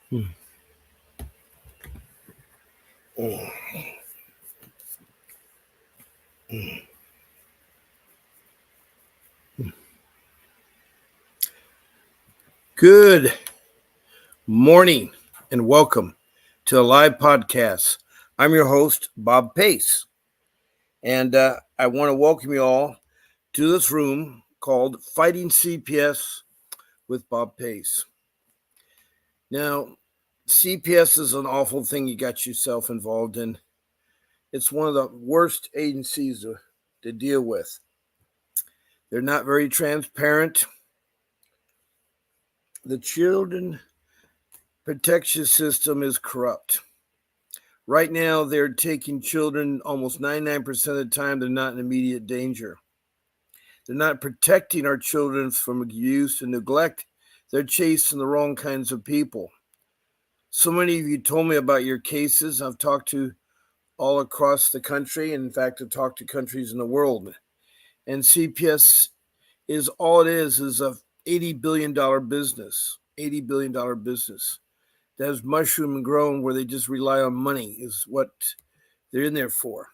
Hmm. Mm. Mm. Good morning and welcome to a live podcast. I'm your host, Bob Pace, and I want to welcome you all to this room called Fighting CPS with Bob Pace. Now, CPS is an awful thing you got yourself involved in. It's one of the worst agencies to deal with. They're not very transparent. The children protection system is corrupt. Right now, they're taking children almost 99% of the time. They're not in immediate danger. They're not protecting our children from abuse and neglect. They're chasing the wrong kinds of people. So many of you told me about your cases. I've talked to all across the country. In fact, I've talked to countries in the world. And CPS is all it is a $80 billion business, $80 billion business that has mushroomed and grown where they just rely on money is what they're in there for.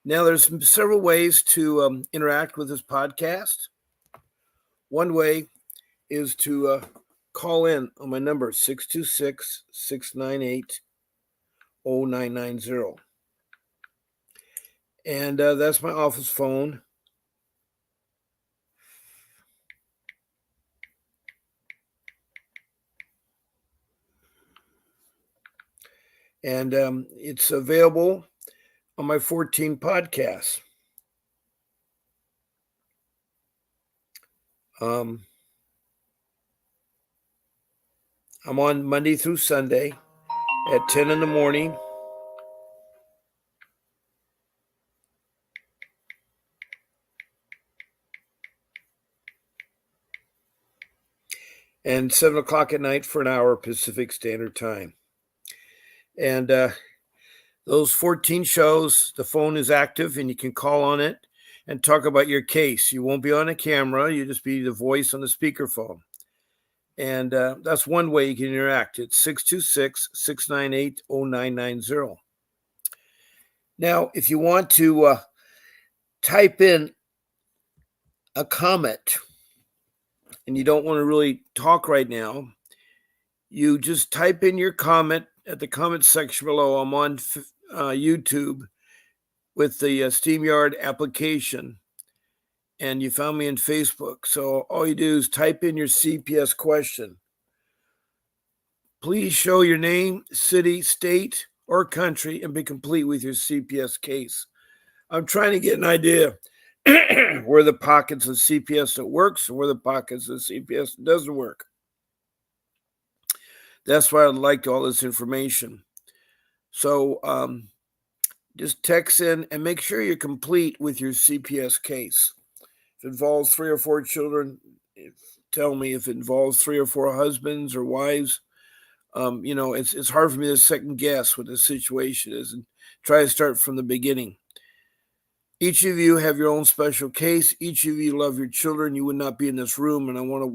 Now, there's several ways to interact with this podcast. One way is to call in on my number, 626-698-0990. And that's my office phone. And it's available on my 14 podcasts. I'm on Monday through Sunday at 10 in the morning. And 7 o'clock at night for an hour Pacific Standard Time. And those 14 shows, the phone is active and you can call on it and talk about your case. You won't be on a camera. You just be the voice on the speakerphone. And that's one way you can interact. It's 626-698-0990. Now, if you want to type in a comment and you don't want to really talk right now, you just type in your comment at the comment section below. I'm on YouTube with the StreamYard application, and you found me in Facebook. So all you do is type in your CPS question. Please show your name, city, state, or country and be complete with your CPS case. I'm trying to get an idea where the pockets of CPS that works and where the pockets of CPS that doesn't work. That's why I'd like all this information. So just text in and make sure you're complete with your CPS case. If it involves 3 or 4 children, tell me. If it involves 3 or 4 husbands or wives, it's hard for me to second guess what the situation is and try to start from the beginning. Each of you have your own special case. Each of you love your children. You would not be in this room, and I want to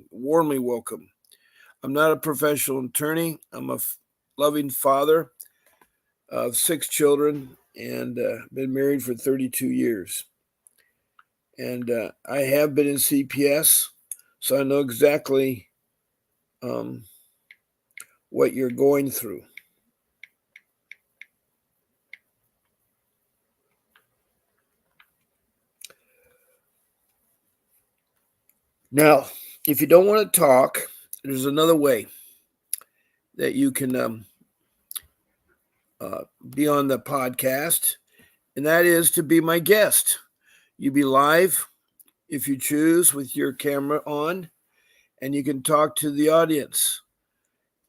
warmly welcome. I'm not a professional attorney. I'm a loving father of 6 children and been married for 32 years. And I have been in CPS, so I know exactly what you're going through. Now, if you don't want to talk, there's another way that you can be on the podcast, and that is to be my guest. You be live if you choose with your camera on, and you can talk to the audience.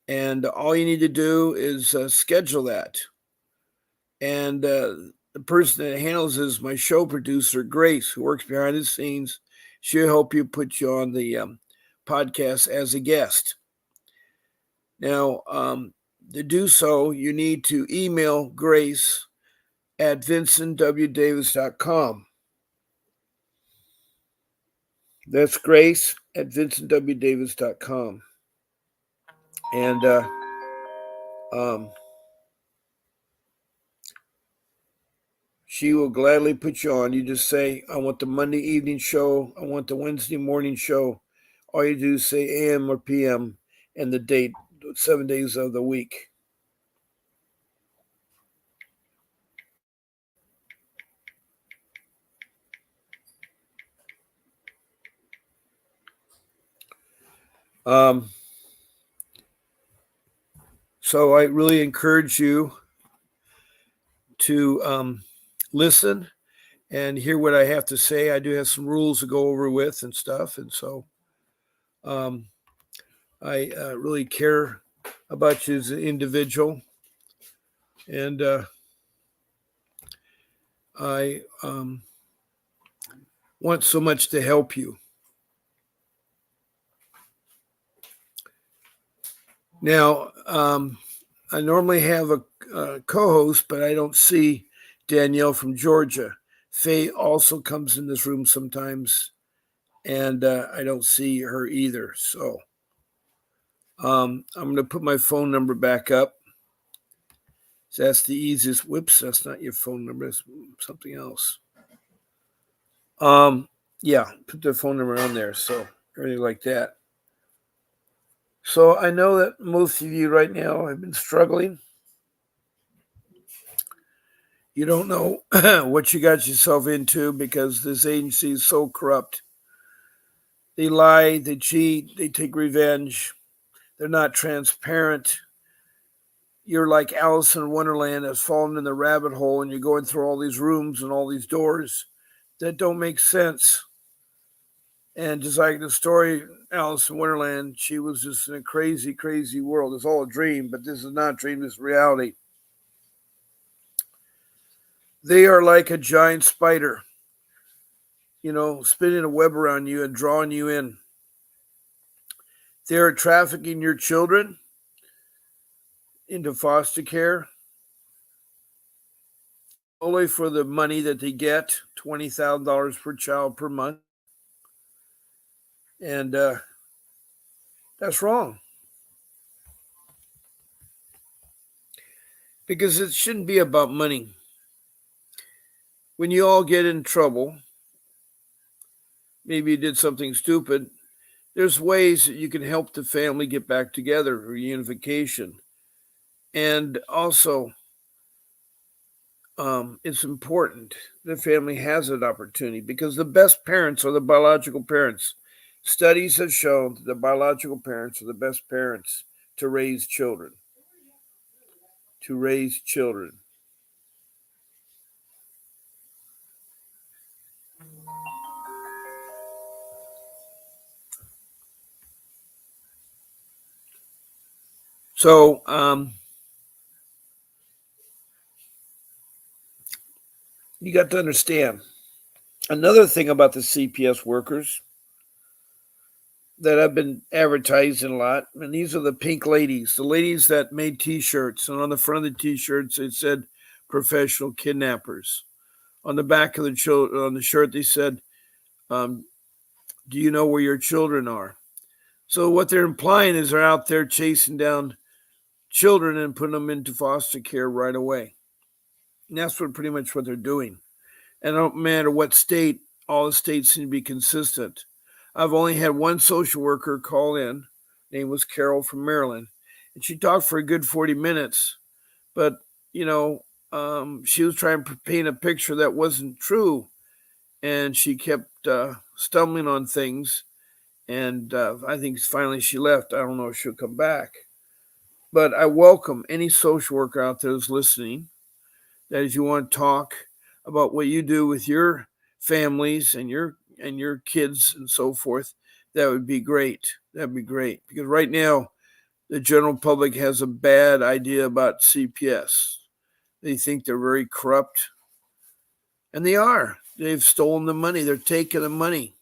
And all you need to do is schedule that. And the person that handles this is my show producer, Grace, who works behind the scenes. She'll help you put you on the podcast as a guest. Now, to do so, you need to email Grace at vincentwdavis.com. That's Grace at vincentwdavis.com. And um, she will gladly put you on. You just say, I want the Monday evening show. I want the Wednesday morning show. All you do is say AM or PM and the date, 7 days of the week. So I really encourage you to listen and hear what I have to say. I do have some rules to go over with and stuff. And so um, I really care about you as an individual. And I want so much to help you. Now, I normally have a co-host, but I don't see Danielle from Georgia. Faye also comes in this room sometimes, and I don't see her either. So I'm going to put my phone number back up. So that's the easiest. Whoops, that's not your phone number. That's something else. Yeah, put the phone number on there. So really like that. So I know that most of you right now have been struggling. You don't know what you got yourself into because this agency is so corrupt. They lie, they cheat, they take revenge. They're not transparent. You're like Alice in Wonderland that's fallen in the rabbit hole and you're going through all these rooms and all these doors that don't make sense. And just like the story, Alice in Wonderland, she was just in a crazy, crazy world. It's all a dream, but this is not a dream, this is reality. They are like a giant spider, spinning a web around you and drawing you in. They're trafficking your children into foster care only for the money that they get, $20,000 per child per month. And that's wrong. Because it shouldn't be about money. When you all get in trouble, maybe you did something stupid, there's ways that you can help the family get back together, reunification. And also, it's important the family has that opportunity because the best parents are the biological parents. Studies have shown that the biological parents are the best parents to raise children. To raise children. So, you got to understand another thing about the CPS workers that I've been advertising a lot, and these are the pink ladies, the ladies that made T-shirts, and on the front of the T-shirts it said "professional kidnappers." On the back of on the shirt they said, "Do you know where your children are?" So what they're implying is they're out there chasing down children and putting them into foster care right away. And that's pretty much what they're doing. And it don't matter what state, all the states seem to be consistent. I've only had one social worker call in. Name was Carol from Maryland, and she talked for a good 40 minutes. But she was trying to paint a picture that wasn't true, and she kept stumbling on things. And I think finally she left. I don't know if she'll come back. But I welcome any social worker out there who's listening that if you want to talk about what you do with your families and your kids and so forth, that would be great. That'd be great. Because right now, the general public has a bad idea about CPS. They think they're very corrupt. And they are. They've stolen the money. They're taking the money.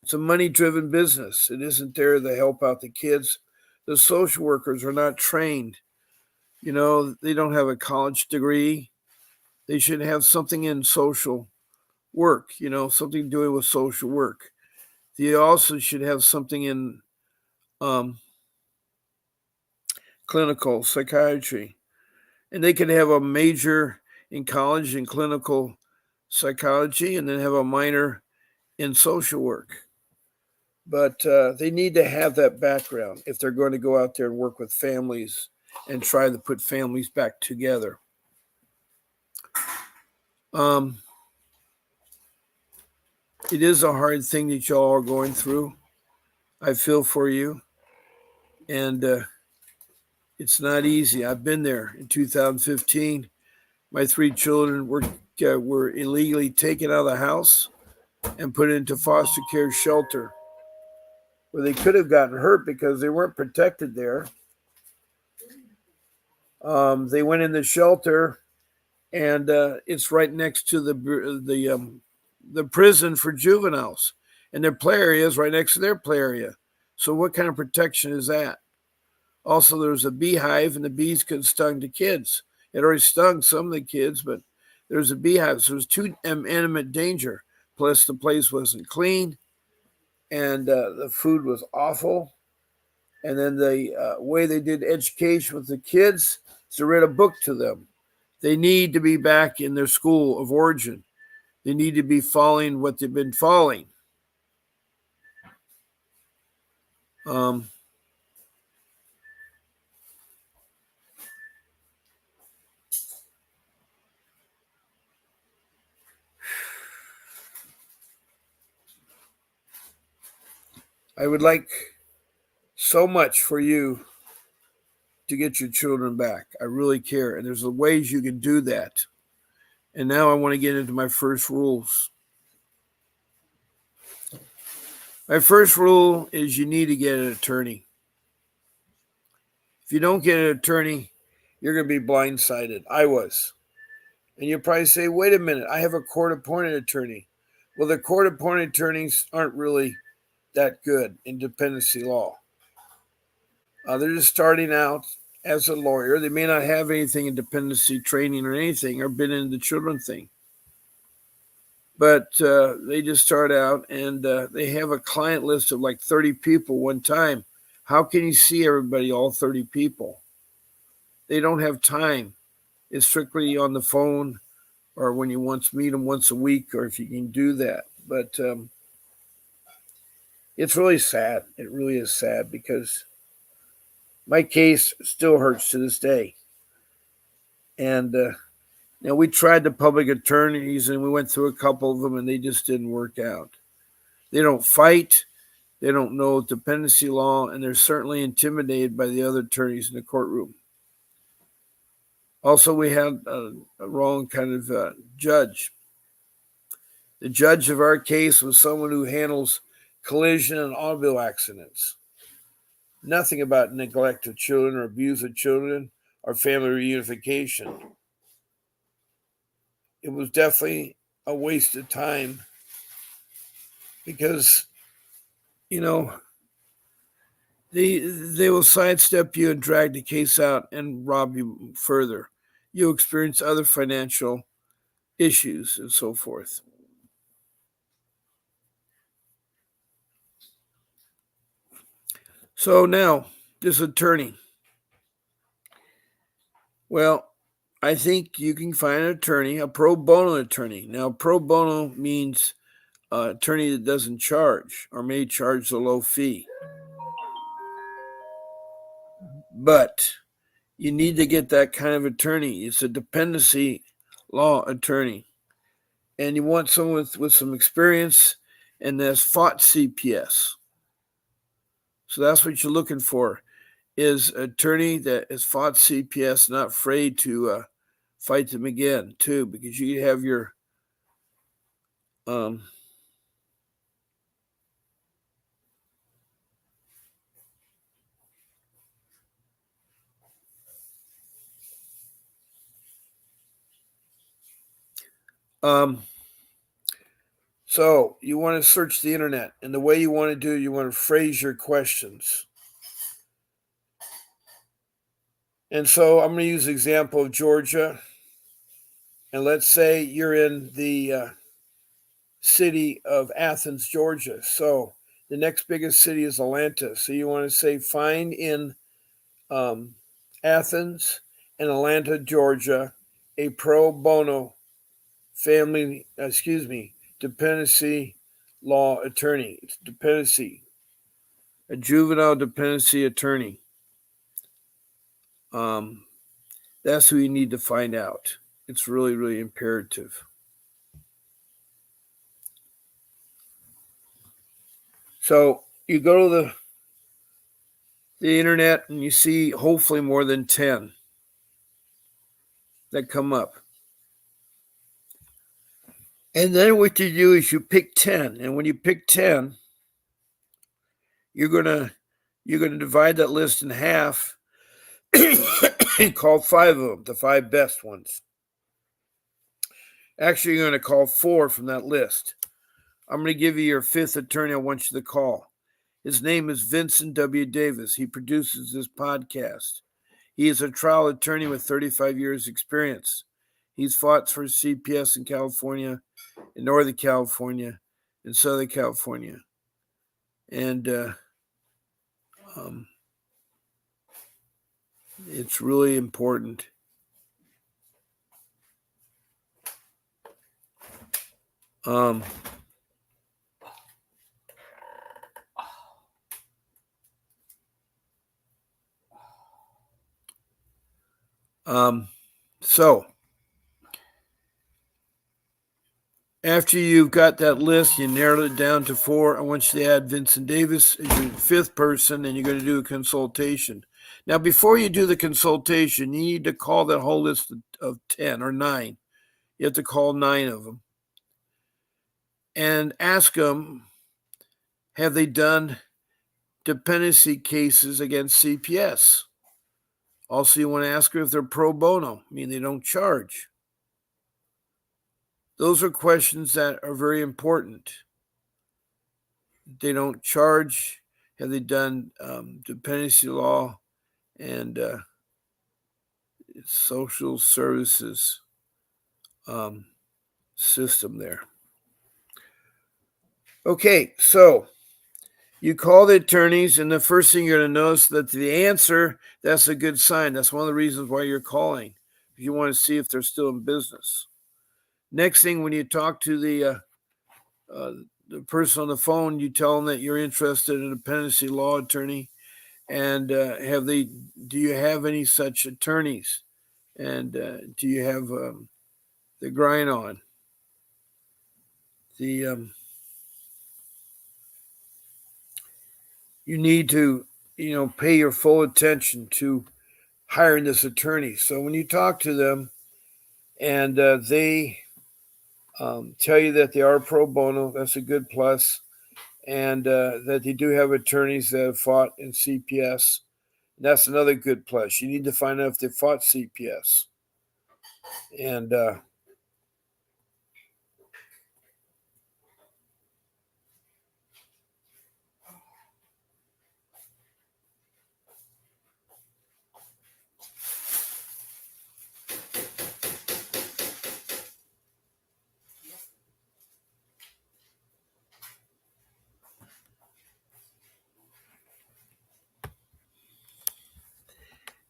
It's a money-driven business. It isn't there to help out the kids. The social workers are not trained. They don't have a college degree. They should have something in social work, something doing with social work. They also should have something in clinical psychiatry. And they can have a major in college in clinical psychology and then have a minor in social work. But they need to have that background if they're going to go out there and work with families and try to put families back together. It is a hard thing that y'all are going through. I feel for you. And it's not easy. I've been there. In 2015, my 3 children were illegally taken out of the house and put into foster care shelter where they could have gotten hurt because they weren't protected there. They went in the shelter, and it's right next to the prison for juveniles, and their play area is right next to their play area. So what kind of protection is that? Also, there was a beehive, and the bees could have stung the kids. It already stung some of the kids, but there was a beehive, so there was too imminent danger. Plus, the place wasn't clean, and the food was awful. And then the way they did education with the kids is to read a book to them. They need to be back in their school of origin. They need to be following what they've been following. I would like so much for you to get your children back. I really care. And there's ways you can do that. And now I want to get into my first rules. My first rule is you need to get an attorney. If you don't get an attorney, you're going to be blindsided. I was. And you'll probably say, wait a minute, I have a court-appointed attorney. Well, the court-appointed attorneys aren't really that good in dependency law. They're just starting out as a lawyer. They may not have anything in dependency training or anything or been in the children thing. But they just start out and they have a client list of like 30 people one time. How can you see everybody, all 30 people? They don't have time. It's strictly on the phone or when you once meet them once a week or if you can do that. But it's really sad. It really is sad because my case still hurts to this day. And we tried the public attorneys and we went through a couple of them and they just didn't work out. They don't fight. They don't know dependency law, and they're certainly intimidated by the other attorneys in the courtroom. Also, we had a wrong kind of judge. The judge of our case was someone who handles collision and automobile accidents. Nothing about neglect of children or abuse of children or family reunification. It was definitely a waste of time because, they will sidestep you and drag the case out and rob you further. You experience other financial issues and so forth. So now, this attorney. Well, I think you can find an attorney, a pro bono attorney. Now, pro bono means an attorney that doesn't charge or may charge a low fee. But you need to get that kind of attorney. It's a dependency law attorney. And you want someone with some experience and that's fought CPS. So that's what you're looking for, is an attorney that has fought CPS, not afraid to fight them again, too, because you have your so you want to search the internet, and the way you want to do it, you want to phrase your questions. And so I'm going to use the example of Georgia. And let's say you're in the city of Athens, Georgia. So the next biggest city is Atlanta. So you want to say, find in Athens, and Atlanta, Georgia, a pro bono dependency law attorney. It's dependency, a juvenile dependency attorney. That's who you need to find out. It's really, really imperative. So you go to the internet and you see hopefully more than 10 that come up. And then what you do is you pick 10. And when you pick 10, you're gonna divide that list in half and call 5 of them, the 5 best ones. Actually, you're going to call 4 from that list. I'm going to give you your 5th attorney I want you to call. His name is Vincent W. Davis. He produces this podcast. He is a trial attorney with 35 years experience. He's fought for CPS in California, in Northern California, in Southern California. And it's really important. So after you've got that list, you narrowed it down to 4. I want you to add Vincent Davis as your 5th person, and you're going to do a consultation. Now, before you do the consultation, you need to call that whole list of 10 or 9. You have to call 9 of them and ask them, have they done dependency cases against CPS? Also, you want to ask her if they're pro bono, I mean they don't charge. Those are questions that are very important. They don't charge. Have they done dependency law and social services system there? Okay, so you call the attorneys, and the first thing you're going to notice that the answer, that's a good sign. That's one of the reasons why you're calling. You want to see if they're still in business. Next thing, when you talk to the person on the phone, you tell them that you're interested in a dependency law attorney, and do you have any such attorneys, and do you have the grind on the you need to pay your full attention to hiring this attorney. So when you talk to them and they tell you that they are pro bono, that's a good plus, and that they do have attorneys that have fought in CPS, that's another good plus. You need to find out if they fought CPS. And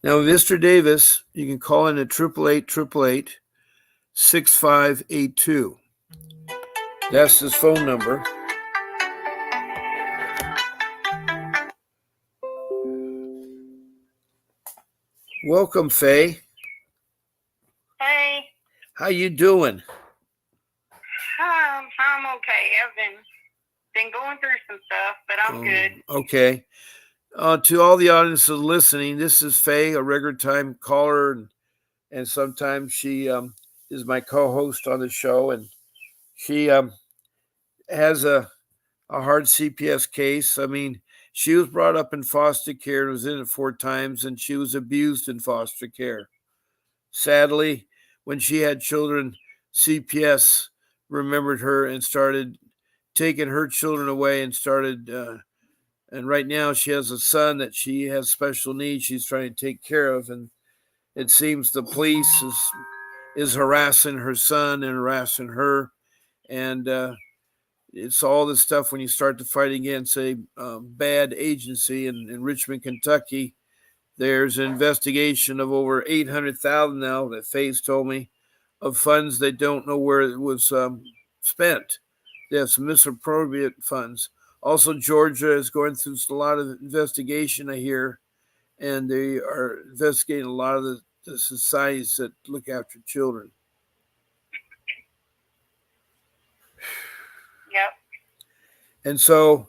now, Mr. Davis, you can call in at 888-888-6582. That's his phone number. Welcome, Faye. Hey. How you doing? I'm okay. I've been going through some stuff, but I'm good. Okay. To all the audience listening, this is Faye, a regular time caller, and sometimes she is my co-host on the show, and she has a hard CPS case. I mean, she was brought up in foster care and was in it 4 times, and she was abused in foster care. Sadly, when she had children, CPS remembered her and started taking her children away and started and right now she has a son that she has special needs she's trying to take care of, and it seems the police is harassing her son and harassing her, and it's all this stuff when you start to fight against a bad agency in Richmond, Kentucky. There's an investigation of over 800,000 now that Faye's told me of funds they don't know where it was spent. They have some misappropriate funds. Also, Georgia is going through a lot of investigation, I hear, and they are investigating a lot of the societies that look after children. Yep. And so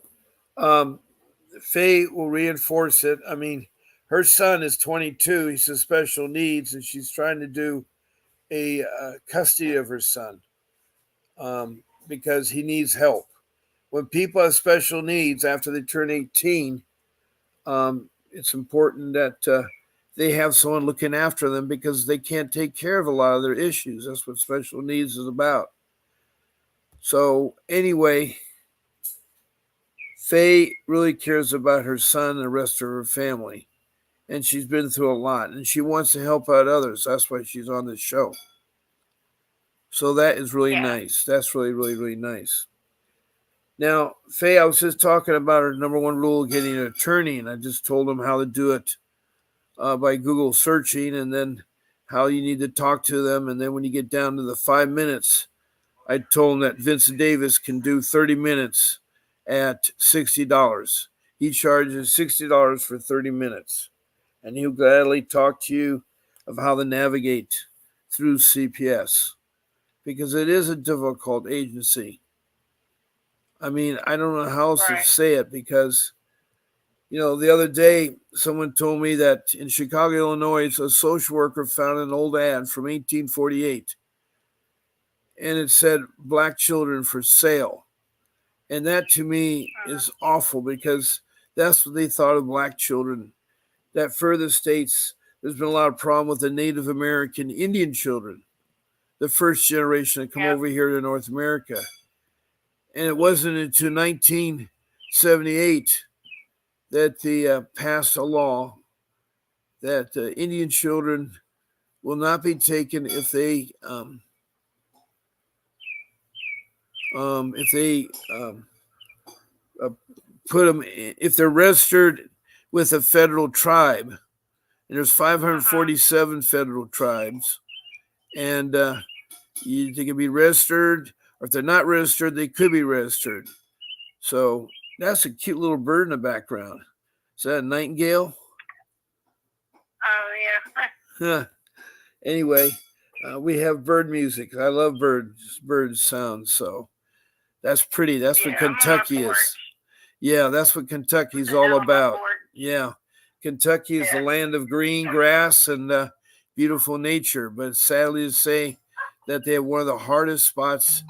Faye will reinforce it. I mean, her son is 22. He's has special needs, and she's trying to do a custody of her son because he needs help. When people have special needs after they turn 18, it's important that they have someone looking after them because they can't take care of a lot of their issues. That's what special needs is about. So anyway, Faye really cares about her son and the rest of her family. And she's been through a lot. And she wants to help out others. That's why she's on this show. So that is really nice. That's really, really, really nice. Now, Faye, I was just talking about her number one rule, getting an attorney. And I just told them how to do it by Google searching. And then how you need to talk to them. And then when you get down to the 5 minutes, I told him that Vincent Davis can do 30 minutes at $60. He charges $60 for 30 minutes. And he'll gladly talk to you of how to navigate through CPS. Because it is a difficult agency. I mean, I don't know how else to say it because, the other day someone told me that in Chicago, Illinois, a social worker found an old ad from 1848. And it said black children for sale. And that to me is awful because that's what they thought of black children. That further states there's been a lot of problem with the Native American Indian children, the first generation that come over here to North America. And it wasn't until 1978 that they passed a law that Indian children will not be taken if they put them, if they're registered with a federal tribe, and there's 547 federal tribes, and they can be registered, or if they're not registered, they could be registered. So that's a cute little bird in the background. Is that a nightingale? Oh, yeah. Anyway, we have bird music. I love bird sounds, so that's pretty. That's what Kentucky is. Yeah, that's what Kentucky's all about. Yeah, Kentucky is the land of green grass and beautiful nature. But sadly to say that they have one of the hardest spots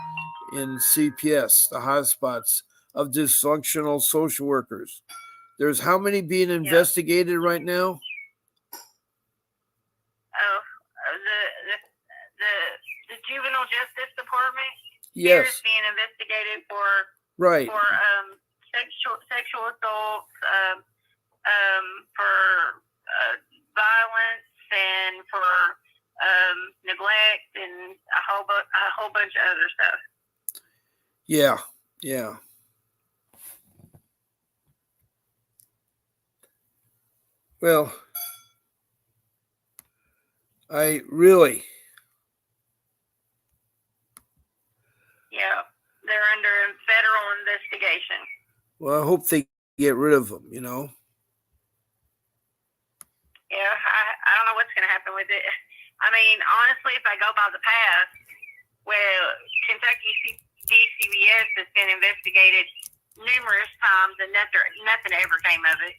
in CPS, the hot spots of dysfunctional social workers. There's how many being investigated right now? Oh, the Juvenile Justice Department yes. is being investigated for sexual assaults, for violence, and for neglect, and a whole bunch of other stuff. Yeah. Well, I really. Yeah, they're under federal investigation. Well, I hope they get rid of them, Yeah, I don't know what's going to happen with it. I mean, honestly, if I go by the past, well, Kentucky DCPS has been investigated numerous times, and nothing ever came of it.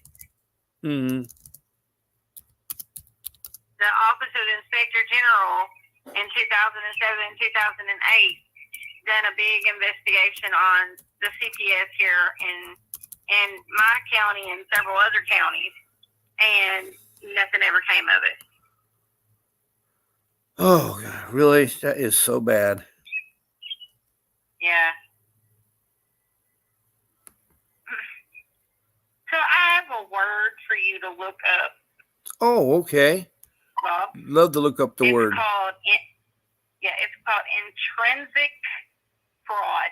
Mm-hmm. The Office of the Inspector General in 2007 and 2008 done a big investigation on the CPS here in my county and several other counties, and nothing ever came of it. Oh, God, really? That is so bad. Yeah. So I have a word for you to look up. Oh, okay. Bob. Love to look up the word. It's called intrinsic fraud.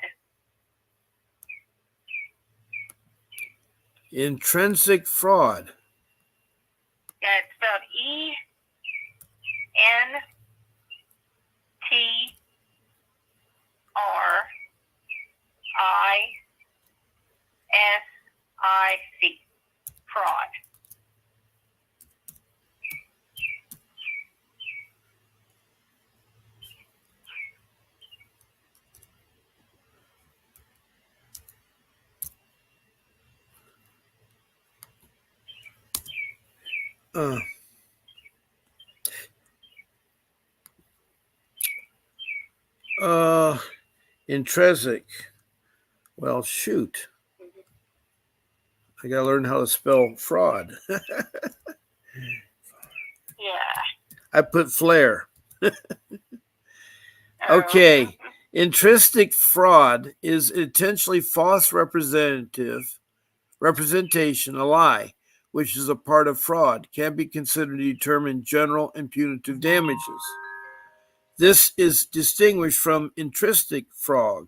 Intrinsic fraud. Yeah, Fraud. Intrinsic. Well, shoot. I got to learn how to spell fraud. Yeah. I put flair. Okay. Intrinsic fraud is intentionally false representation, a lie, which is a part of fraud, can be considered to determine general and punitive damages. This is distinguished from intrinsic fraud,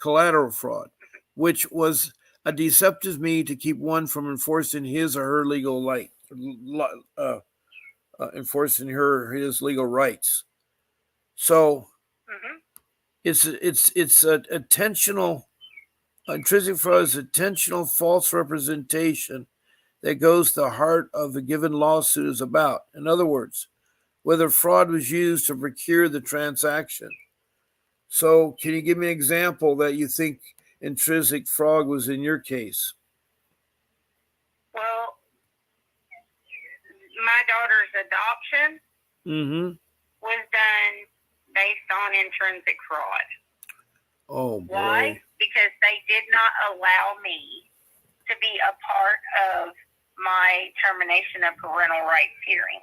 collateral fraud, which was a deceptive means to keep one from enforcing his or her legal right, enforcing his legal rights. So it's a intentional. Intrinsic fraud is intentional false representation that goes to the heart of a given lawsuit is about. In other words, whether fraud was used to procure the transaction. So can you give me an example that you think intrinsic fraud was in your case? Well, my daughter's adoption was done based on intrinsic fraud. Oh, boy. Why? Because they did not allow me to be a part of my termination of parental rights hearing.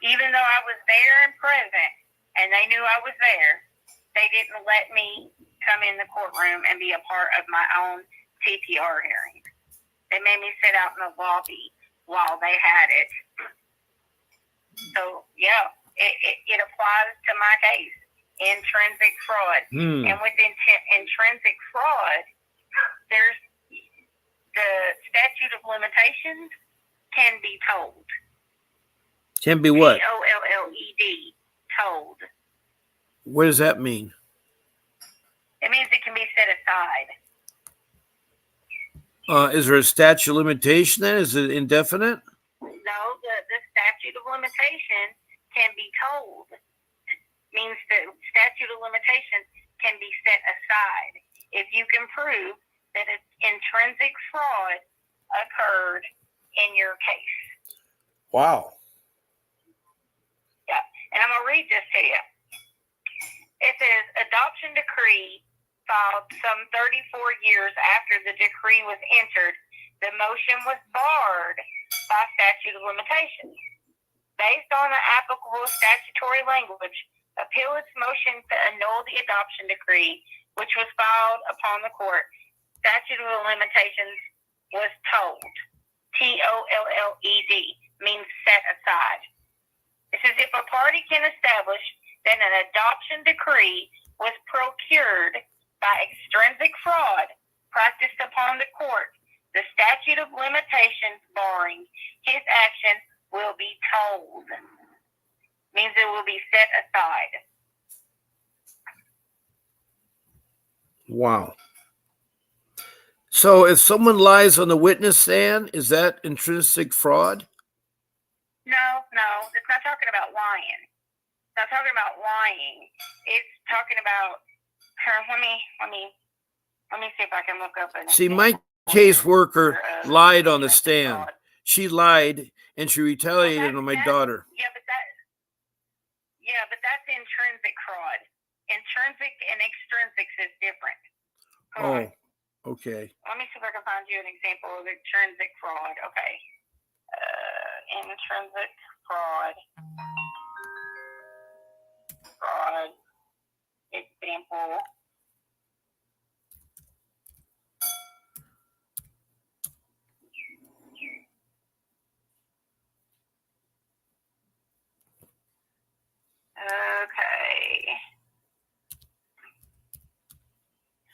Even though I was there and present, and they knew I was there, they didn't let me come in the courtroom and be a part of my own CPR hearing. They made me sit out in the lobby while they had it. So, yeah, it applies to my case, intrinsic fraud. And with intrinsic fraud, there's the statute of limitations can be told. Can be what? TOLLED, told. What does that mean? It means it can be set aside. Is there a statute of limitation then? Is it indefinite? No, the statute of limitation can be told. Means the statute of limitation can be set aside if you can prove that intrinsic fraud occurred in your case. Wow. Yeah, and I'm going to read this to you. It says, adoption decree filed some 34 years after the decree was entered, the motion was barred by statute of limitations. Based on the applicable statutory language, appellant's motion to annul the adoption decree, which was filed upon the court, statute of limitations was told. TOLLED means set aside. It says if a party can establish that an adoption decree was procured by extrinsic fraud practiced upon the court, the statute of limitations barring his action will be told. Means it will be set aside. Wow. So if someone lies on the witness stand, is that intrinsic fraud? No, it's not talking about lying. It's not talking about lying. It's talking about let me see if I can look up an See, my caseworker lied on the stand. Fraud. She lied and she retaliated on my daughter. Yeah, but that's intrinsic fraud. Intrinsic and extrinsic is different. Okay. Let me see if I can find you an example of intrinsic fraud. Okay. Intrinsic fraud. Example. Okay.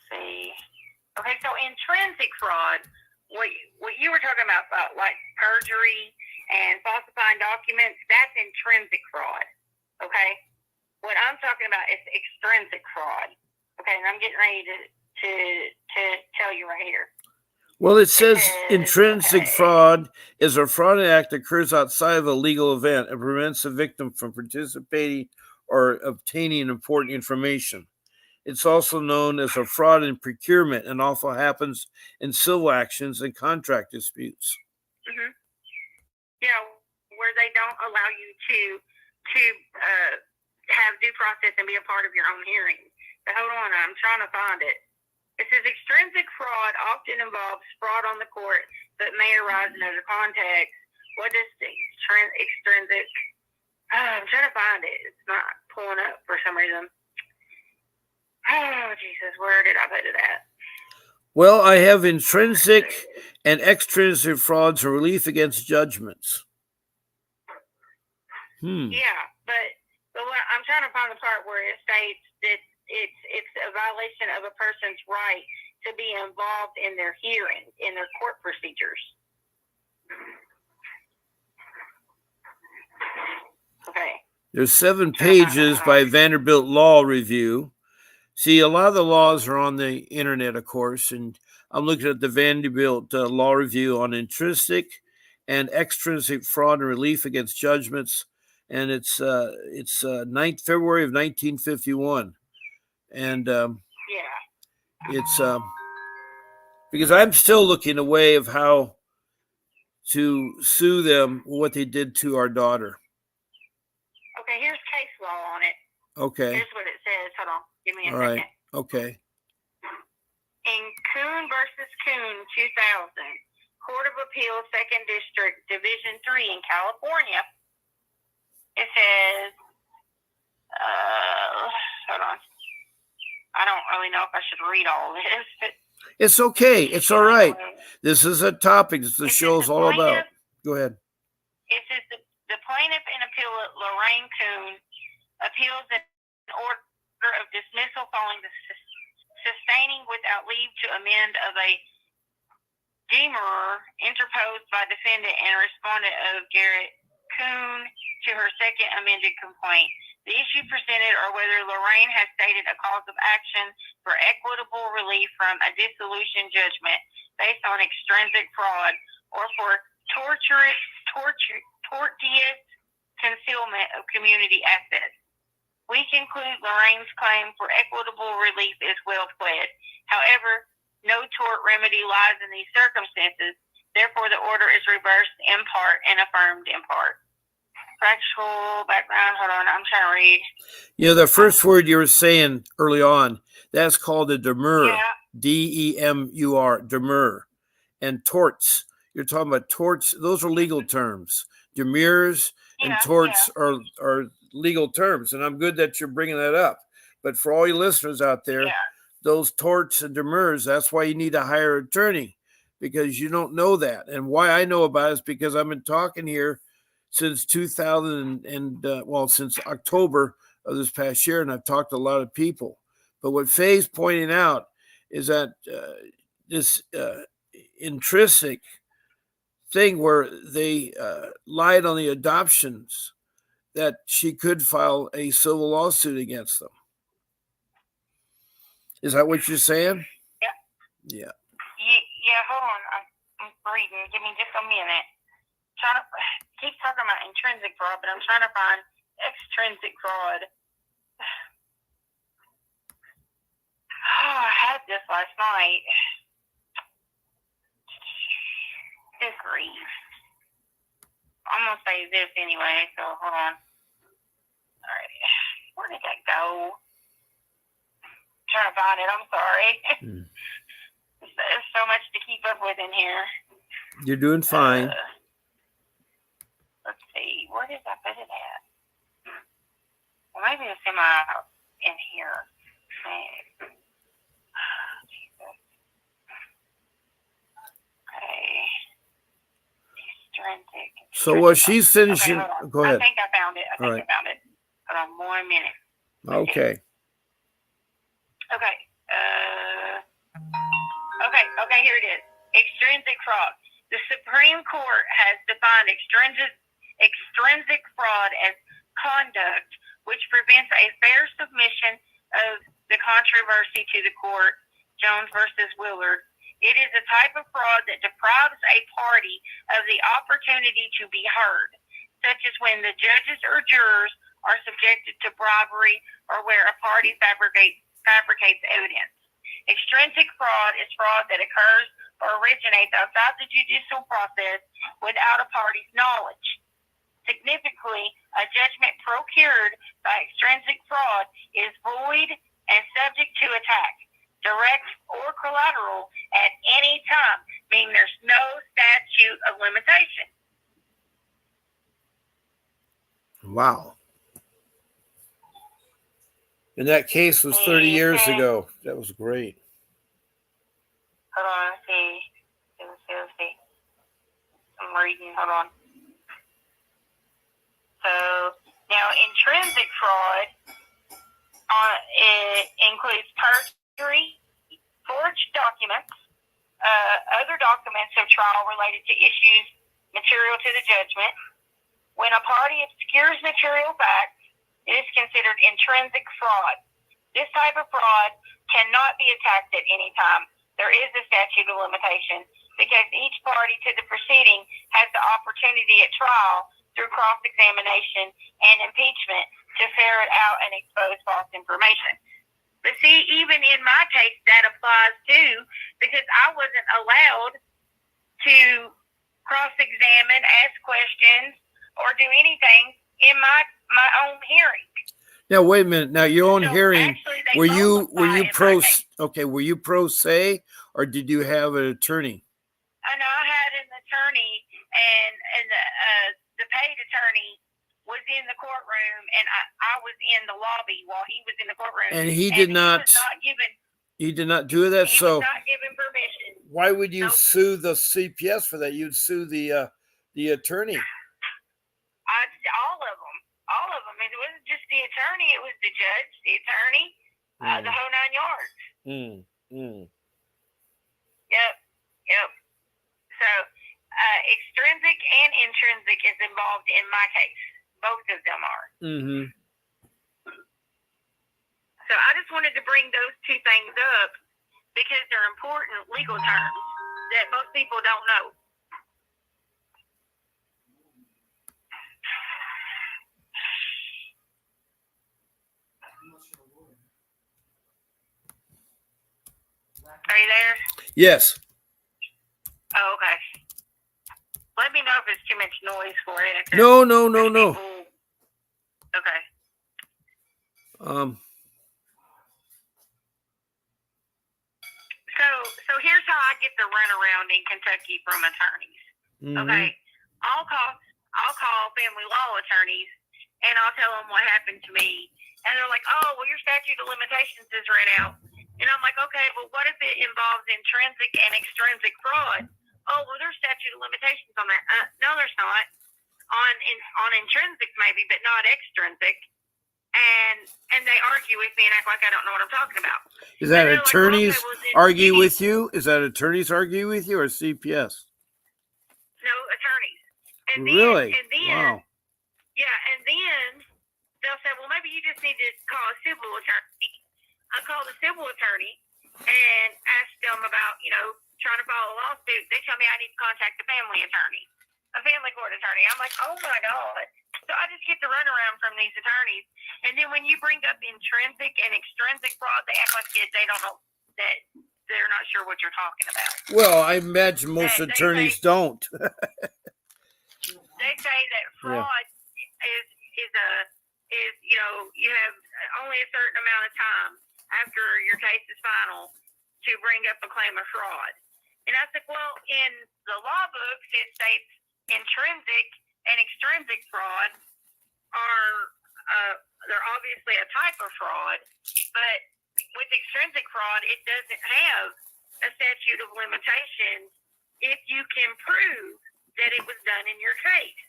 See. Okay, so intrinsic fraud, what you were talking about like perjury and falsifying documents, that's intrinsic fraud. Okay? What I'm talking about is extrinsic fraud. Okay, and I'm getting ready to tell you right here. Well, it says intrinsic fraud is a fraud act that occurs outside of a legal event and prevents the victim from participating or obtaining important information. It's also known as a fraud in procurement and often happens in civil actions and contract disputes. Mm-hmm. Yeah, where they don't allow you to have due process and be a part of your own hearing. But hold on, I'm trying to find it. It says extrinsic fraud often involves fraud on the court, but may arise in other contexts. What is extrinsic? I'm trying to find it. It's not pulling up for some reason. Oh, Jesus, where did I put it at? Well, I have intrinsic and extrinsic frauds and relief against judgments. Yeah, but what, I'm trying to find the part where it states that it's a violation of a person's right to be involved in their hearing, in their court procedures. Okay. There's 7 pages by Vanderbilt Law Review. See, a lot of the laws are on the internet, of course, and I'm looking at the Vanderbilt Law Review on intrinsic and extrinsic fraud and relief against judgments, and it's 9th February of 1951, and it's because I'm still looking a way of how to sue them what they did to our daughter. Okay, here's case law on it. Okay. Here's what it says. Hold on. Give me a second. Right. Okay. In Kuhn versus Kuhn, 2000, Court of Appeals, 2nd District, Division 3 in California, it says, hold on. I don't really know if I should read all this. It's okay. It's all right. This is a topic that the show's all about. Go ahead. It says the plaintiff in appeal, Lorraine Kuhn, appeals an order of dismissal following the sustaining without leave to amend of a demurrer interposed by defendant and respondent of Garrett Kuhn to her second amended complaint. The issue presented are whether Lorraine has stated a cause of action for equitable relief from a dissolution judgment based on extrinsic fraud or for tortious concealment of community assets. We conclude Lorraine's claim for equitable relief is well pled. However, no tort remedy lies in these circumstances. Therefore, the order is reversed in part and affirmed in part. Factual background. Hold on, I'm trying to read. You know, the first word you were saying early on, that's called a demurrer. Yeah. D-E-M-U-R, demurrer. And torts, you're talking about torts. Those are legal terms. Demurrers and torts are legal terms. And I'm good that you're bringing that up. But for all you listeners out there, those torts and demurrers, that's why you need to hire an attorney, because you don't know that. And why I know about it is because I've been talking here since 2000 since October of this past year, and I've talked to a lot of people. But what Faye's pointing out is that this intrinsic thing where they lied on the adoptions, that she could file a civil lawsuit against them. Is that what you're saying? Yeah. Yeah, hold on. I'm reading. Give me just a minute. Trying to keep talking about intrinsic fraud, but I'm trying to find extrinsic fraud. Oh, I had this last night. Good grief. I'm going to say this anyway, so hold on. All right. Where did that go? I'm trying to find it. I'm sorry. There's so much to keep up with in here. You're doing fine. Let's see. Where did I put it at? Well, maybe it's in here. Jesus. Okay. Extrinsic. So while she's finishing, go ahead. I think I found it. I found it. Hold on 1 minute. Okay. Okay, here it is. Extrinsic fraud. The Supreme Court has defined extrinsic fraud as conduct which prevents a fair submission of the controversy to the court, Jones versus Willard. It is a type of fraud that deprives a party of the opportunity to be heard, such as when the judges or jurors are subjected to bribery or where a party fabricates evidence. Extrinsic fraud is fraud that occurs or originates outside the judicial process without a party's knowledge. Significantly, a judgment procured by extrinsic fraud is void and subject to attack, direct or collateral, at any time, meaning there's no statute of limitation. Wow. And that case was 30 years ago. That was great. Hold on, let's see. I'm reading, hold on. So, now intrinsic fraud it includes perjury, forged documents, other documents of trial related to issues material to the judgment. When a party obscures material facts, it is considered intrinsic fraud. This type of fraud cannot be attacked at any time. There is a statute of limitation because each party to the proceeding has the opportunity at trial through cross-examination and impeachment to ferret out and expose false information. But see, even in my case, that applies too, because I wasn't allowed to cross-examine, ask questions, or do anything in my own hearing. Now wait a minute. Now your own hearing, actually, were you pro? Okay, were you pro se, or did you have an attorney? I know I had an attorney, and the paid attorney was in the courtroom, and I was in the lobby while he was in the courtroom. And he did not. He did not do that. He was not given permission. Why would you sue the CPS for that? You'd sue the attorney. All of them. It wasn't just the attorney; it was the judge, the attorney, the whole 9 yards. Yep. So, extrinsic and intrinsic is involved in my case. Both of them are. Mm-hmm. So I just wanted to bring those two things up because they're important legal terms that most people don't know. Are you there? Yes. Oh, okay. Let me know if it's too much noise for you. No. Okay. So here's how I get the runaround in Kentucky from attorneys. Mm-hmm. Okay. I'll call family law attorneys and I'll tell them what happened to me. And they're like, oh, well, your statute of limitations is ran out. And I'm like, okay, well, what if it involves intrinsic and extrinsic fraud? Oh, well, there's statute of limitations on that. No, there's not. On intrinsic maybe, but not extrinsic. And they argue with me and act like I don't know what I'm talking about. Is that attorneys argue with you? Is that attorneys argue with you or CPS? No, attorneys. And really? Wow. Yeah, and then they'll say, well, maybe you just need to call a civil attorney. I call the civil attorney and ask them about, trying to file a lawsuit. They tell me I need to contact the family attorney, a family court attorney. I'm like, oh my God. So I just get the runaround from these attorneys. And then when you bring up intrinsic and extrinsic fraud, they act like they don't know, that they're not sure what you're talking about. Well, I imagine most attorneys don't. They say that fraud is you have only a certain amount of time after your case is final to bring up a claim of fraud. And I said, well, in the law books, it states intrinsic and extrinsic fraud are they're obviously a type of fraud, but with extrinsic fraud, it doesn't have a statute of limitations if you can prove that it was done in your case.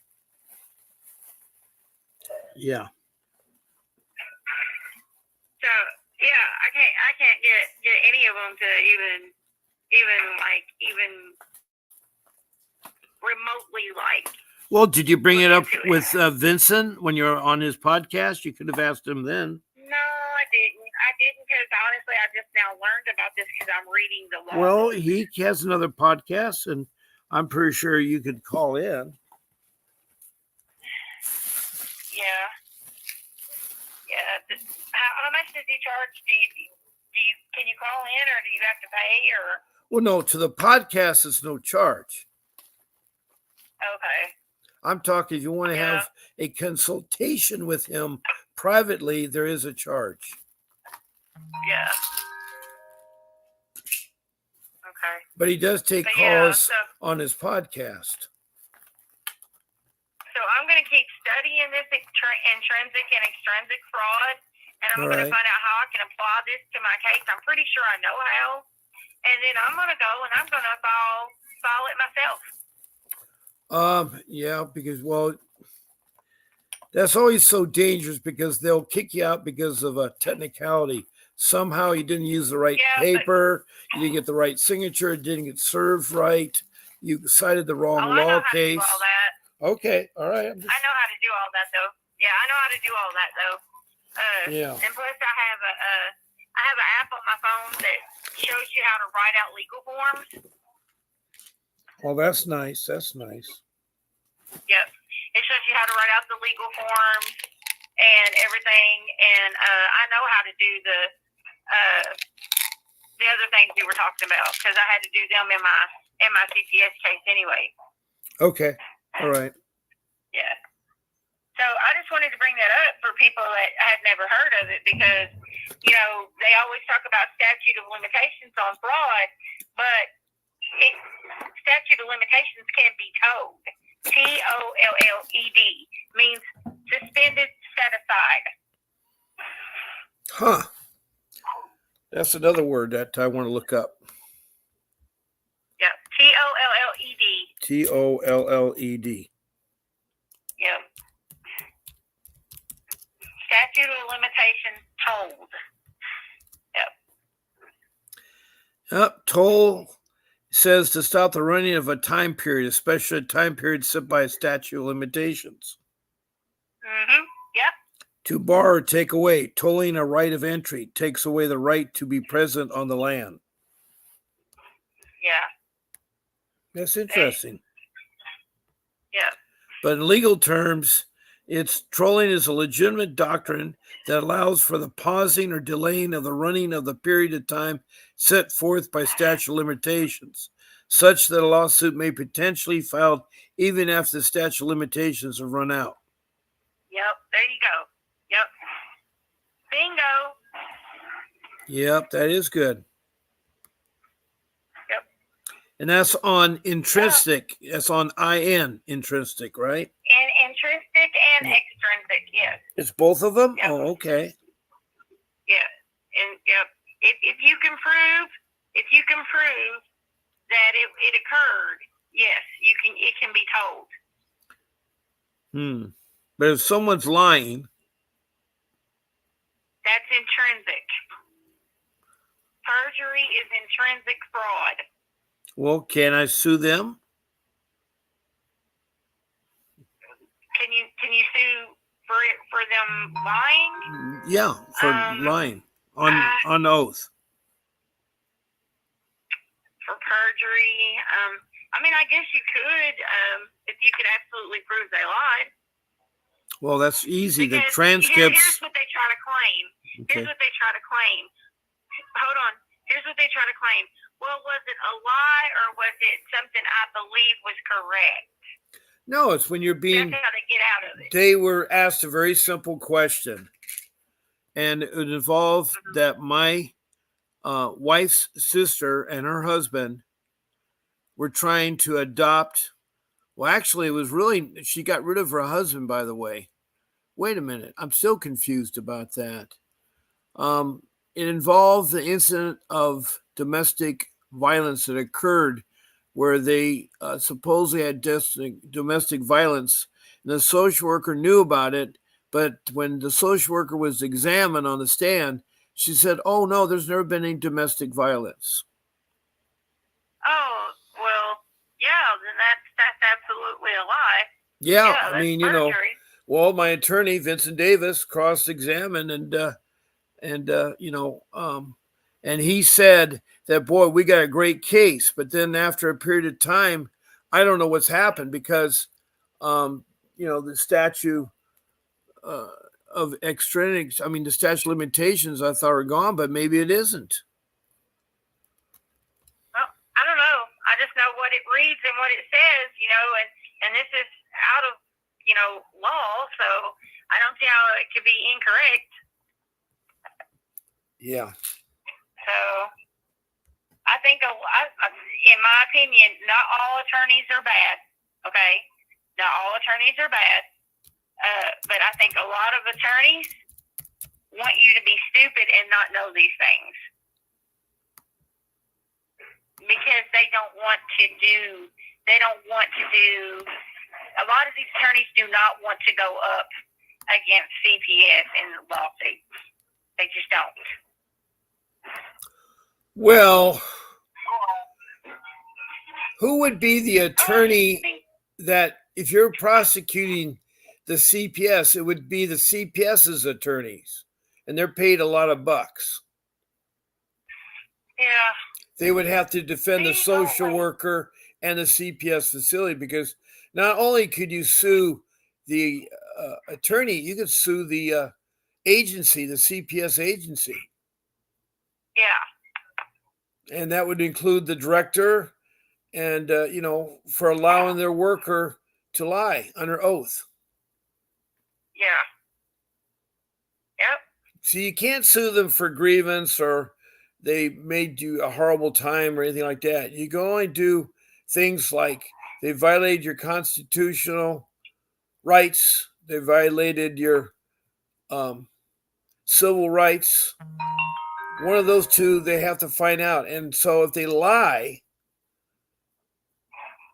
Yeah. So yeah, I can't get any of them to even remotely like. Well, did you bring it up Look into with Vincent when you're on his podcast? You could have asked him then. No, I didn't. I didn't because honestly, I just now learned about this because I'm reading the law. Well, he has another podcast, and I'm pretty sure you could call in. Yeah. Yeah. How much does he charge? Can you call in, or do you have to pay, or? Well, no, to the podcast, it's no charge. Okay. I'm talking, if you want to have a consultation with him privately, there is a charge. Yeah. Okay. But he does take calls on his podcast. So I'm going to keep studying this intrinsic and extrinsic fraud, and I'm going to find out how I can apply this to my case. I'm pretty sure I know how. And then I'm going to go and I'm going to file it myself. Yeah, because, well, that's always so dangerous because they'll kick you out because of a technicality. Somehow you didn't use the right paper, you didn't get the right signature, it didn't get served right, you cited the wrong law case. I know how to do all that. Okay, all right. I know how to do all that, though. Yeah, I know how to do all that, though. And plus, I have an app on my phone that shows you how to write out legal forms. Well, that's nice. That's nice. Yep. It shows you how to write out the legal forms and everything. And I know how to do the other things we were talking about because I had to do them in my CPS case anyway. Okay. All right. Yeah. So I just wanted to bring that up for people that had never heard of it because, you know, they always talk about statute of limitations on fraud, but statute of limitations can be tolled. TOLLED means suspended, set aside. Huh. That's another word that I want to look up. Yep. TOLLED. TOLLED. Yep. Statute of limitations tolled. Yep. Yep. Toll says to stop the running of a time period, especially a time period set by a statute of limitations. Mm-hmm. Yep. To bar or take away, tolling a right of entry takes away the right to be present on the land. Yeah. That's interesting. Yeah. But in legal terms, trolling is a legitimate doctrine that allows for the pausing or delaying of the running of the period of time set forth by statute of limitations, such that a lawsuit may potentially be filed even after the statute of limitations have run out. Yep, there you go. Yep. Bingo. Yep, that is good. Yep. And that's on intrinsic. That's on IN, intrinsic, right? And intrinsic and extrinsic, yes. It's both of them? Yep. Oh, okay. Yeah. And yep. If you can prove that it occurred, yes, it can be told. But if someone's lying, that's intrinsic. Perjury is intrinsic fraud. Well, can I sue them? Can you sue for them lying? Yeah, for lying on oath. For perjury, I mean, I guess you could if you could absolutely prove they lied. Well, that's easy. Because the transcripts. Here's what they try to claim. Okay. Here's what they try to claim. Hold on. Here's what they try to claim. Well, was it a lie or was it something I believe was correct? No, it's when you're being. That's how they get out of it. They were asked a very simple question, and it involved that my wife's sister and her husband were trying to adopt. Well, actually, it was really, she got rid of her husband, by the way. Wait a minute. I'm still confused about that. It involved the incident of domestic violence that occurred where they supposedly had domestic violence. And the social worker knew about it, but when the social worker was examined on the stand, she said, oh, no, there's never been any domestic violence. Oh, well, yeah, then that's Yeah, Yeah, I that's mean, perjury. well, my attorney Vincent Davis cross-examined, and and he said that, boy, we got a great case, but then after a period of time, I don't know what's happened because the statute uh, of extraneous, I mean, the statute of limitations I thought were gone, but maybe it isn't. Well, I don't know. I just know what it reads and what it says, and this is out of, law, so I don't see how it could be incorrect. Yeah. So I think, in my opinion, not all attorneys are bad. Okay, not all attorneys are bad, but I think a lot of attorneys want you to be stupid and not know these things because they don't want to do. A lot of these attorneys do not want to go up against CPS in lawsuits. They just don't. Well, who would be the attorney that, if you're prosecuting the CPS, it would be the CPS's attorneys, and they're paid a lot of bucks. Yeah. They would have to defend the social worker and the CPS facility, because not only could you sue the attorney, you could sue the agency, the CPS agency. Yeah. And that would include the director and, for allowing their worker to lie under oath. Yeah. Yep. So you can't sue them for grievance or they made you a horrible time or anything like that. You can only do things like they violated your constitutional rights, they violated your civil rights. One of those two they have to find out. And so if they lie,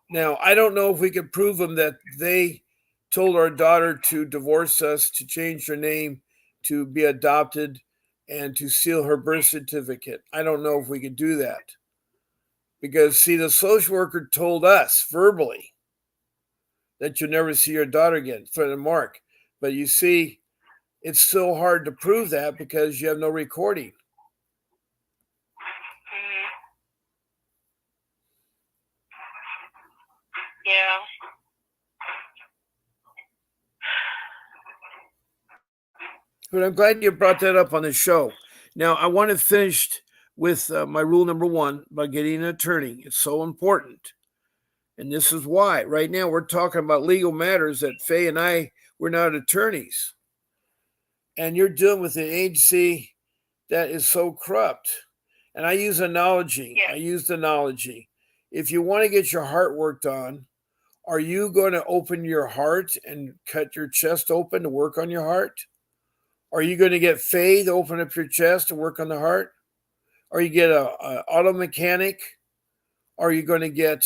now I don't know if we could prove them that they told our daughter to divorce us, to change her name, to be adopted, and to seal her birth certificate. I don't know if we could do that. Because, see, the social worker told us verbally that you'll never see your daughter again, threatened Mark. But you see, it's so hard to prove that because you have no recording. Yeah. But I'm glad you brought that up on the show. Now, I want to finish with my rule number one about getting an attorney. It's so important. And this is why. Right now, we're talking about legal matters that Faye and I, we're not attorneys. And you're dealing with an agency that is so corrupt. And I use analogy. Yeah. I used analogy. If you want to get your heart worked on, are you going to open your heart and cut your chest open to work on your heart? Are you going to get Faye to open up your chest and work on the heart? Or you get a auto mechanic? Are you going to get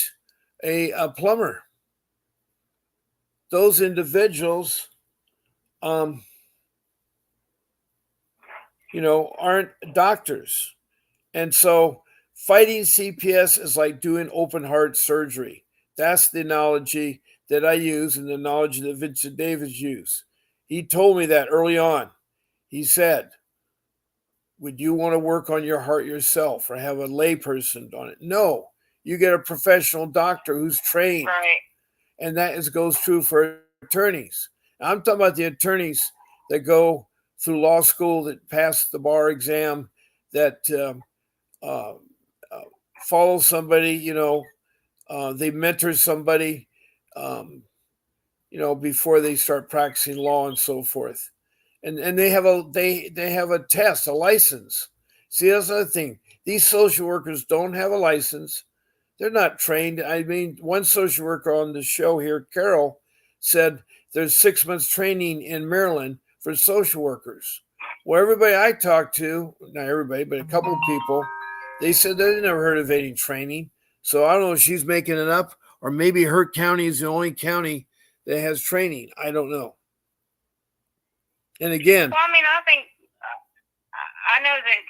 a plumber? Those individuals, aren't doctors. And so fighting CPS is like doing open heart surgery. That's the analogy that I use and the analogy that Vincent Davis used. He told me that early on. He said, would you want to work on your heart yourself or have a layperson on it? No, you get a professional doctor who's trained. Right. And that goes true for attorneys. I'm talking about the attorneys that go through law school, that pass the bar exam, that follow somebody, they mentor somebody, before they start practicing law and so forth. And they have a test, a license. See, that's the other thing. These social workers don't have a license. They're not trained. I mean, one social worker on the show here, Carol, said there's 6 months training in Maryland for social workers. Well, everybody I talked to, not everybody, but a couple of people, they said they never heard of any training. So I don't know if she's making it up, or maybe her county is the only county that has training. I don't know. And again, well, I mean, I think I know that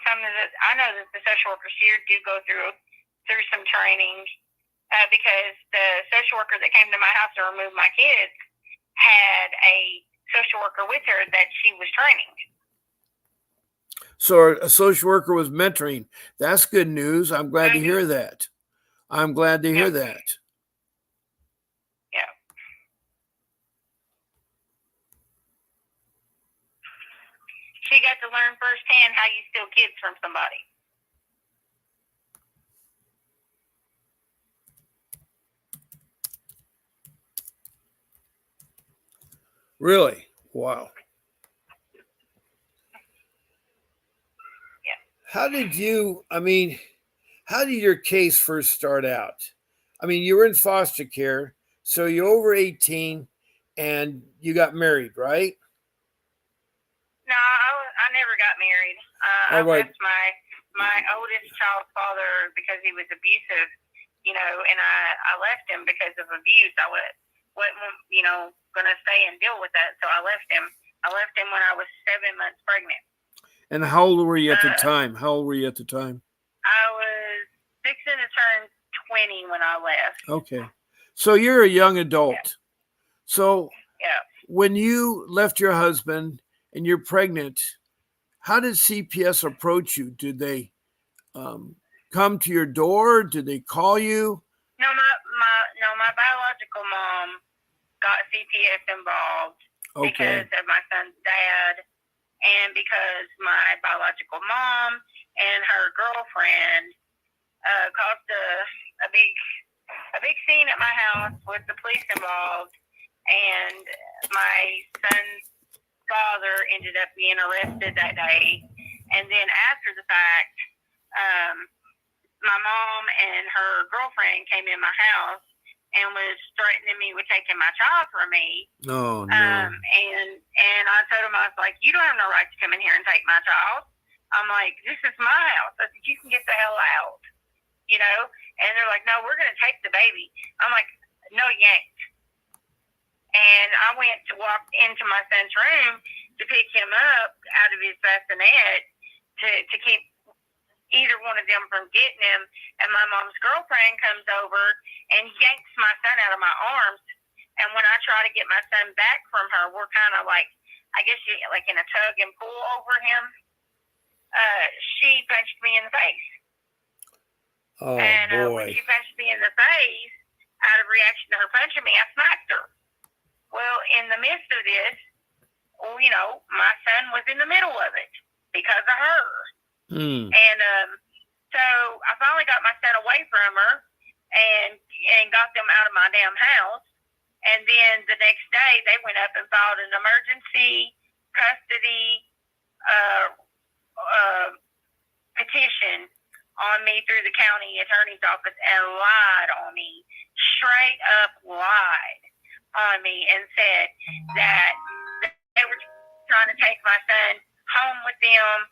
the social workers here do go through some training because the social worker that came to my house to remove my kids, had a social worker with her that she was training. So a social worker was mentoring. That's good news. I'm glad to hear that. I'm glad to hear that. Yeah. She got to learn firsthand how you steal kids from somebody. Really? Wow. Yeah. How did your case first start out? I mean, you were in foster care, so you're over 18 and you got married, right? No, I never got married. I left my oldest child's father because he was abusive, and I left him because of abuse. I wasn't, going to stay and deal with that, so I left him. I left him when I was 7 months pregnant. And how old were you at the time? I was fixing to turn 20 when I left. Okay. So you're a young adult. Yeah. So yeah. When you left your husband and you're pregnant, how did CPS approach you? Did they come to your door? Did they call you? No, my biological mom got CPS involved because of my son's dad, and because my biological mom and her girlfriend caused a big scene at my house with the police involved, and my son's father ended up being arrested that day. And then after the fact, my mom and her girlfriend came in my house and was threatening me with taking my child from me. Oh, no. And I told them, I was like, you don't have no right to come in here and take my child. I'm like, this is my house. I said, you can get the hell out. And they're like, no, we're going to take the baby. I'm like, no, you ain't. And I went to walk into my son's room to pick him up out of his bassinet to keep either one of them from getting him. And my mom's girlfriend comes over and yanks my son out of my arms. And when I try to get my son back from her, we're kind of like, I guess like in a tug and pull over him. She punched me in the face. Oh, and boy. When she punched me in the face, out of reaction to her punching me, I smacked her. Well, in the midst of this, my son was in the middle of it because of her. And so I finally got my son away from her and got them out of my damn house. And then the next day, they went up and filed an emergency custody petition on me through the county attorney's office and lied on me, straight up lied on me, and said that they were trying to take my son home with them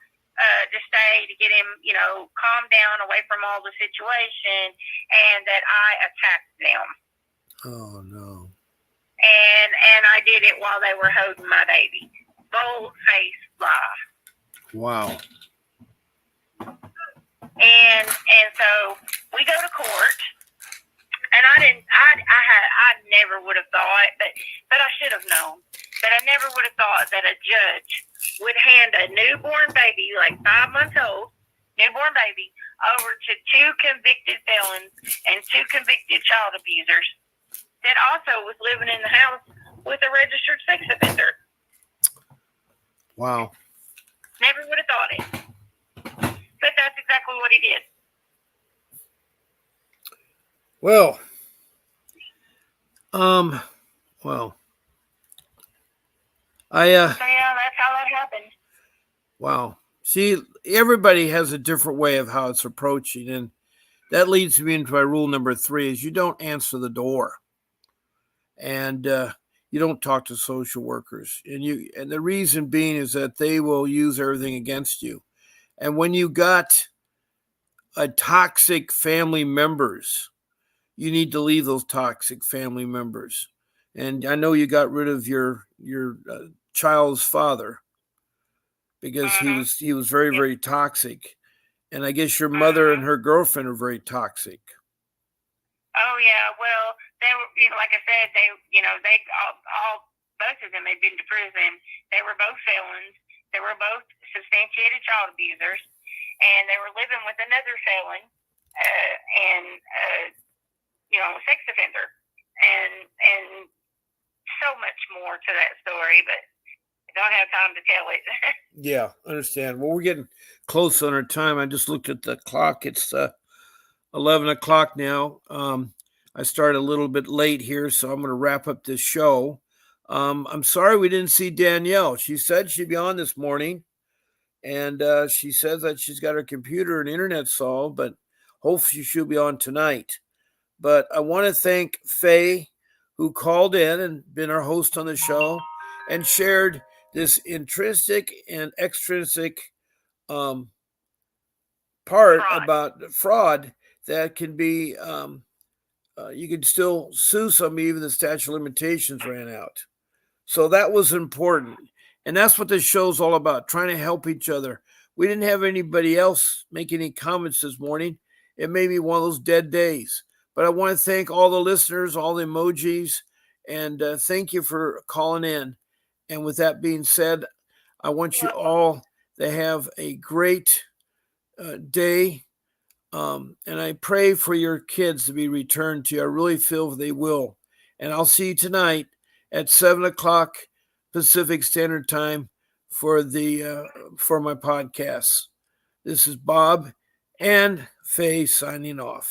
to stay, to get him, calm down away from all the situation, and that I attacked them. Oh, no. And I did it while they were holding my baby. Bold-faced lie. Wow. And so we go to court, and I never would have thought, but I should have known. But I never would have thought that a judge would hand a newborn baby, like 5 months old, newborn baby, over to 2 convicted felons and 2 convicted child abusers that also was living in the house with a registered sex offender. Wow. Never would have thought it. But that's exactly what he did. Well, So yeah, that's how that happened. Wow. See, everybody has a different way of how it's approaching, and that leads me into my rule number 3: is you don't answer the door, and you don't talk to social workers, and the reason being is that they will use everything against you. And when you got a toxic family members, you need to leave those toxic family members. And I know you got rid of your child's father because he was very, very toxic. And I guess your mother and her girlfriend are very toxic. Oh yeah, well, they were, like I said, they all both of them had been to prison. They were both felons. They were both substantiated child abusers, and they were living with another felon and sex offender, and so much more to that story, but I don't have time to tell it. Yeah, understand. Well, we're getting close on our time. I just looked at the clock. It's 11 o'clock now. I started a little bit late here, so I'm going to wrap up this show. I'm sorry we didn't see Danielle. She said she'd be on this morning, and she says that she's got her computer and internet solved, but hopefully she'll be on tonight. But I want to thank Faye, who called in and been our host on the show and shared this intrinsic and extrinsic part about fraud that can be, you can still sue somebody even the statute of limitations ran out. So that was important. And that's what this show's all about, trying to help each other. We didn't have anybody else make any comments this morning. It may be one of those dead days. But I want to thank all the listeners, all the emojis, and thank you for calling in. And with that being said, I want you all to have a great day. And I pray for your kids to be returned to you. I really feel they will. And I'll see you tonight at 7 o'clock Pacific Standard Time for my podcast. This is Bob and Faye signing off.